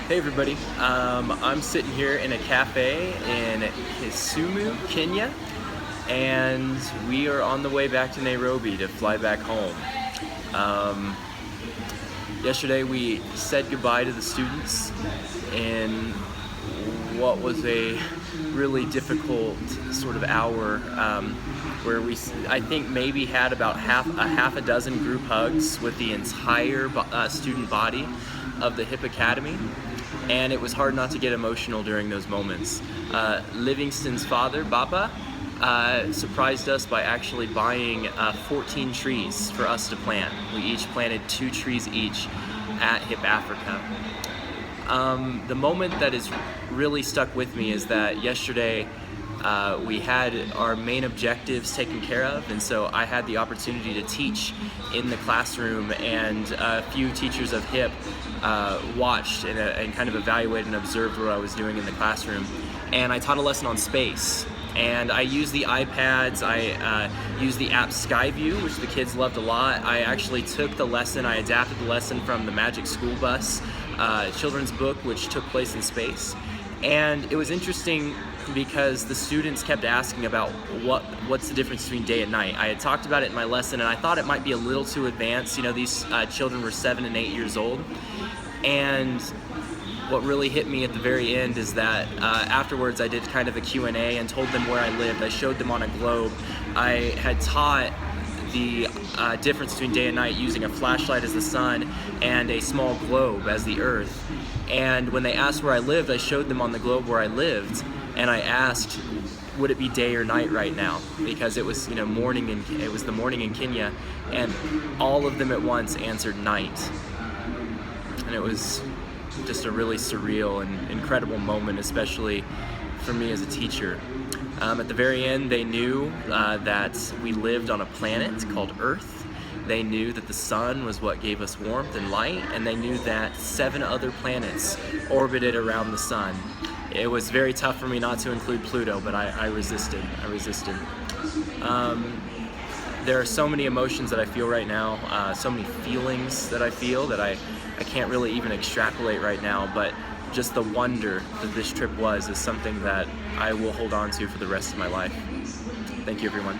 Hey everybody, I'm sitting here in a cafe in Kisumu, Kenya, and we are on the way back to Nairobi to fly back home. Yesterday we said goodbye to the students in what was a really difficult sort of hour where I think maybe had about half a dozen group hugs with the entire student body of the HIP Academy. And it was hard not to get emotional during those moments. Livingston's father, Baba, surprised us by actually buying 14 trees for us to plant. We each planted 2 trees each at HIP Africa. The moment that has really stuck with me is that yesterday we had our main objectives taken care of, and so I had the opportunity to teach in the classroom, and a few teachers of HIP watched and kind of evaluated and observed what I was doing in the classroom. And I taught a lesson on space, and I used the iPads, I used the app Skyview, which the kids loved a lot. I actually took the lesson, I adapted the lesson from the Magic School Bus children's book, which took place in space. And it was interesting because the students kept asking about what's the difference between day and night. I had talked about it in my lesson, and I thought it might be a little too advanced. You know, these children were 7 and 8 years old. And what really hit me at the very end is that afterwards I did kind of a Q&A and told them where I lived. I showed them on a globe. I had taught the difference between day and night using a flashlight as the sun and a small globe as the earth. And when they asked where I lived, I showed them on the globe where I lived, and I asked, would it be day or night right now? Because it was, morning, and it was the morning in Kenya, and all of them at once answered night. And it was just a really surreal and incredible moment, especially for me as a teacher. At the very end, they knew that we lived on a planet called Earth. They knew that the sun was what gave us warmth and light, and they knew that 7 other planets orbited around the sun. It was very tough for me not to include Pluto, but I resisted. There are so many emotions that I feel right now, so many feelings that I feel that I can't really even extrapolate right now, but just the wonder that this trip was is something that I will hold on to for the rest of my life. Thank you, everyone.